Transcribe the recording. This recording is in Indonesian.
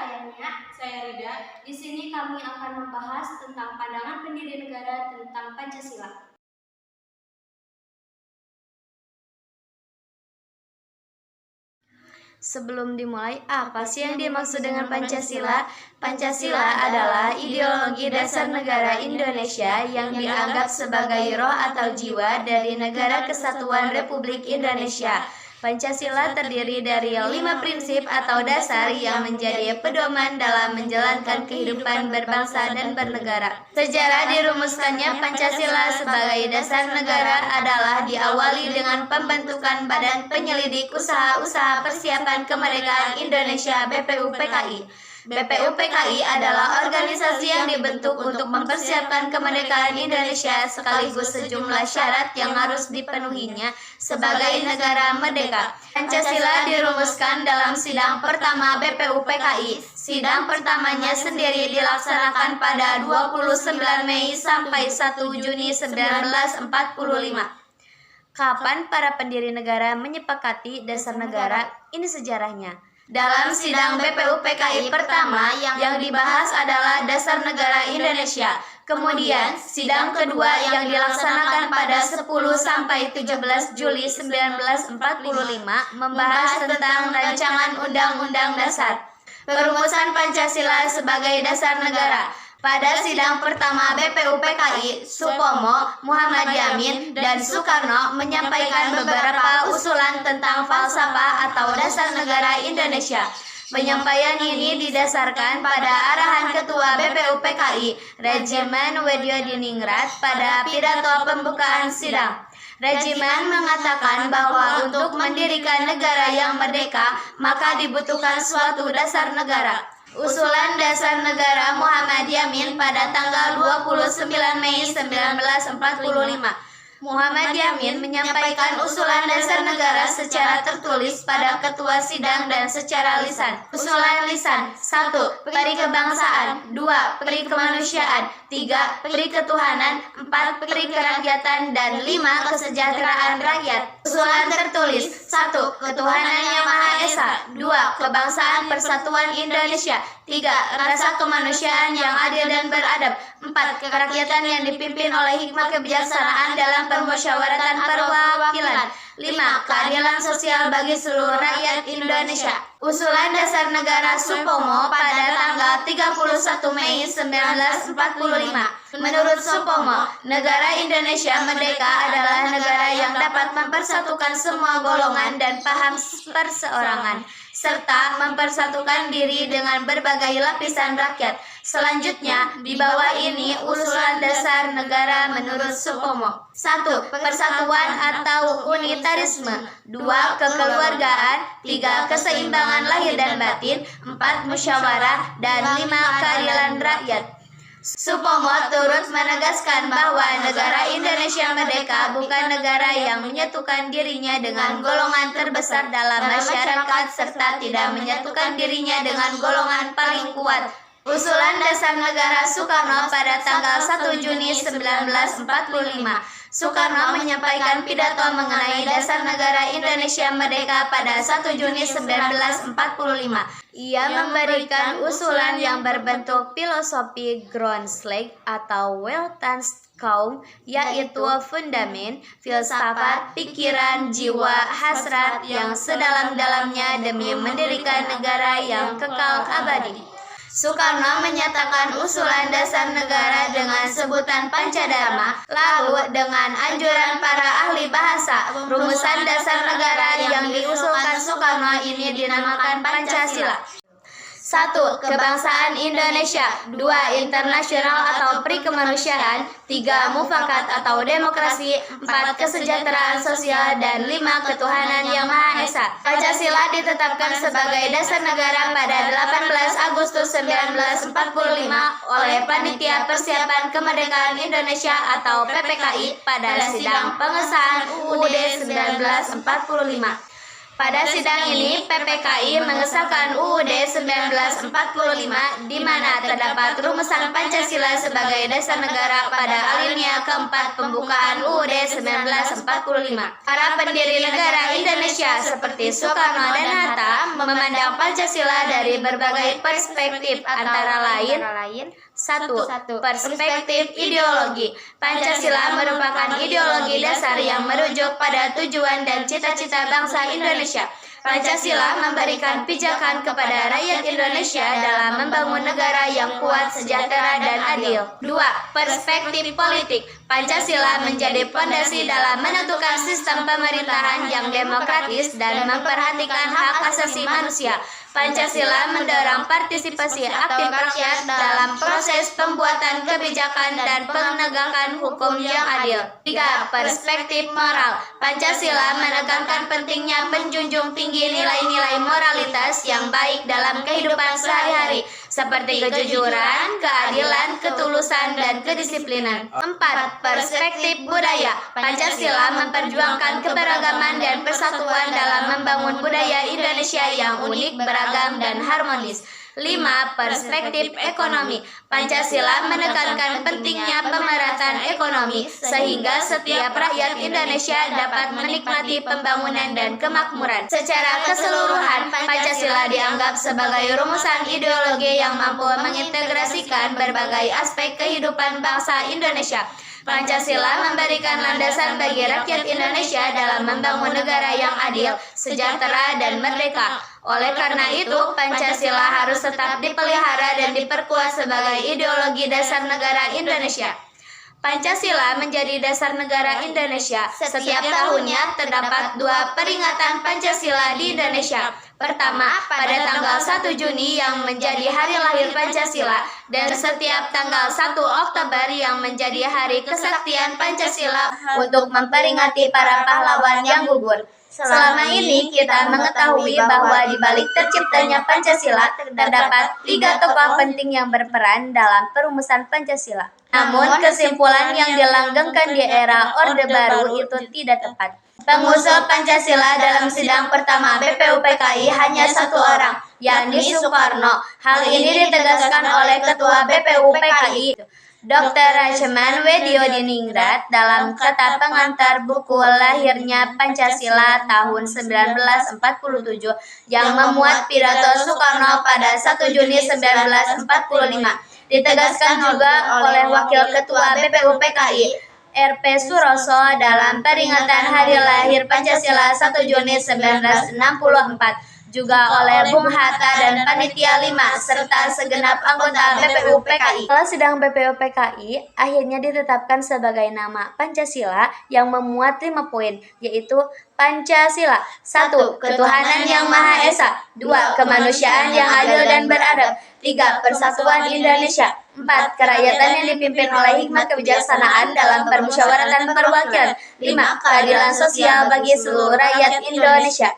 Nia. Saya Rida. Di sini kami akan membahas tentang pandangan pendiri negara tentang Pancasila. Sebelum dimulai, apa sih yang dimaksud dengan Pancasila? Pancasila adalah ideologi dasar negara Indonesia yang dianggap sebagai roh atau jiwa dari Negara Kesatuan Republik Indonesia. Pancasila terdiri dari 5 prinsip atau dasar yang menjadi pedoman dalam menjalankan kehidupan berbangsa dan bernegara. Sejarah dirumuskannya Pancasila sebagai dasar negara adalah diawali dengan pembentukan Badan Penyelidik Usaha-Usaha Persiapan Kemerdekaan Indonesia (BPUPKI). BPUPKI adalah organisasi yang dibentuk untuk mempersiapkan kemerdekaan Indonesia sekaligus sejumlah syarat yang harus dipenuhinya sebagai negara merdeka. Pancasila dirumuskan dalam sidang pertama BPUPKI. Sidang pertamanya sendiri dilaksanakan pada 29 Mei sampai 1 Juni 1945. Kapan para pendiri negara menyepakati dasar negara? Ini sejarahnya. Dalam sidang BPUPKI pertama yang dibahas adalah dasar negara Indonesia. Kemudian sidang kedua yang dilaksanakan pada 10 sampai 17 Juli 1945 membahas tentang rancangan Undang-Undang Dasar. Perumusan Pancasila sebagai dasar negara. Pada sidang pertama BPUPKI, Supomo, Muhammad Yamin, dan Soekarno menyampaikan beberapa usulan tentang falsafah atau dasar negara Indonesia. Penyampaian ini didasarkan pada arahan Ketua BPUPKI, Regiman Widyodiningrat pada pidato pembukaan sidang. Regiman mengatakan bahwa untuk mendirikan negara yang merdeka, maka dibutuhkan suatu dasar negara. Usulan dasar negara Muhammad Yamin pada tanggal 29 Mei 1945. Muhammad Yamin menyampaikan usulan dasar negara secara tertulis pada ketua sidang dan secara lisan. Usulan lisan: 1. Peri kebangsaan, 2. Peri kemanusiaan, 3. Peri ketuhanan, 4. Peri kerakyatan, dan 5. Kesejahteraan rakyat. Usulan tertulis: 1. Ketuhanan yang Maha Esa, 2. Kebangsaan Persatuan Indonesia, 3. Rasa kemanusiaan yang adil dan beradab, 4. Kerakyatan yang dipimpin oleh hikmah kebijaksanaan dalam permusyawaratan perwakilan, 5. Keadilan sosial bagi seluruh rakyat Indonesia. Usulan dasar negara Supomo pada tanggal 31 Mei 1945. Menurut Supomo, negara Indonesia merdeka adalah negara yang dapat mempersatukan semua golongan dan paham perseorangan, serta mempersatukan diri dengan berbagai lapisan rakyat. Selanjutnya, di bawah ini usulan dasar negara menurut Supomo. 1. Persatuan atau unitarisme, 2. Kekeluargaan, 3. Keseimbangan lahir dan batin, 4. Musyawarah, dan 5. Keadilan rakyat. Supomo turut menegaskan bahwa negara Indonesia merdeka bukan negara yang menyatukan dirinya dengan golongan terbesar dalam masyarakat serta tidak menyatukan dirinya dengan golongan paling kuat. Usulan dasar negara Soekarno pada tanggal 1 Juni 1945. Soekarno menyampaikan pidato mengenai dasar negara Indonesia merdeka pada 1 Juni 1945. Ia memberikan usulan yang berbentuk filosofi Grundslag atau Weltanschauung, yaitu fundamen, filsafat, pikiran, jiwa, hasrat yang sedalam-dalamnya demi mendirikan negara yang kekal abadi. Soekarno menyatakan usulan dasar negara dengan sebutan Pancadharma, lalu dengan anjuran para ahli bahasa, rumusan dasar negara yang diusulkan Soekarno ini dinamakan Pancasila. 1. Kebangsaan Indonesia, 2. Internasional atau peri kemanusiaan, 3. Mufakat atau demokrasi, 4. Kesejahteraan sosial, dan 5. Ketuhanan yang Maha Esa. Pancasila ditetapkan sebagai dasar negara pada 18 Agustus 1945 oleh Panitia Persiapan Kemerdekaan Indonesia atau PPKI pada sidang pengesahan UUD 1945. Pada sidang ini, PPKI mengesahkan UUD 1945 di mana terdapat rumusan Pancasila sebagai dasar negara pada alinea keempat pembukaan UUD 1945. Para pendiri negara Indonesia seperti Soekarno dan Hatta memandang Pancasila dari berbagai perspektif antara lain: 1. Perspektif ideologi. Pancasila merupakan ideologi dasar yang merujuk pada tujuan dan cita-cita bangsa Indonesia. Pancasila memberikan pijakan kepada rakyat Indonesia dalam membangun negara yang kuat, sejahtera, dan adil. 2. Perspektif politik. Pancasila menjadi fondasi dalam menentukan sistem pemerintahan yang demokratis dan memperhatikan hak asasi manusia. Pancasila mendorong partisipasi aktif rakyat dalam proses pembuatan kebijakan dan penegakan hukum yang adil. 3. Perspektif moral. Pancasila menekankan pentingnya menjunjung tinggi nilai-nilai moralitas yang baik dalam kehidupan sehari-hari, seperti kejujuran, keadilan, ketulusan, dan kedisiplinan. 4. Perspektif budaya. Pancasila memperjuangkan keberagaman dan persatuan dalam membangun budaya Indonesia yang unik, beragam, dan harmonis. 5. Perspektif ekonomi. Pancasila menekankan pentingnya pemerataan ekonomi sehingga setiap rakyat Indonesia dapat menikmati pembangunan dan kemakmuran. Secara keseluruhan, Pancasila dianggap sebagai rumusan ideologi yang mampu mengintegrasikan berbagai aspek kehidupan bangsa Indonesia. Pancasila memberikan landasan bagi rakyat Indonesia dalam membangun negara yang adil, sejahtera, dan merdeka. Oleh karena itu, Pancasila harus tetap dipelihara dan diperkuat sebagai ideologi dasar negara Indonesia. Pancasila menjadi dasar negara Indonesia. Setiap tahunnya terdapat 2 peringatan Pancasila di Indonesia. Pertama, pada tanggal 1 Juni yang menjadi hari lahir Pancasila, dan setiap tanggal 1 Oktober yang menjadi hari kesaktian Pancasila untuk memperingati para pahlawan yang gugur. Selama ini kita mengetahui bahwa di balik terciptanya Pancasila terdapat 3 tokoh penting yang berperan dalam perumusan Pancasila. Namun kesimpulan yang dilanggengkan di era Orde Baru itu tidak tepat. Pengusul Pancasila dalam sidang pertama BPUPKI hanya 1 orang, yakni Soekarno. Hal ini ditegaskan oleh Ketua BPUPKI, Dr. Rachman Wediodiningrat dalam kata pengantar buku lahirnya Pancasila tahun 1947 yang memuat pidato Soekarno pada 1 Juni 1945. Ditegaskan juga oleh Wakil Ketua BPUPKI, RP Suroso dalam peringatan hari lahir Pancasila 1 Juni 1964. Juga oleh Bung Hatta dan Panitia 5 serta segenap anggota BPUPKI. Setelah sidang BPUPKI akhirnya ditetapkan sebagai nama Pancasila yang memuat 5 poin, yaitu Pancasila. 1. Ketuhanan yang Maha Esa. 2. Kemanusiaan yang adil dan beradab. 3. Persatuan Indonesia. 4. Kerakyatan yang dipimpin oleh hikmat kebijaksanaan dalam permusyawaratan perwakilan. 5. Keadilan sosial bagi seluruh rakyat Indonesia.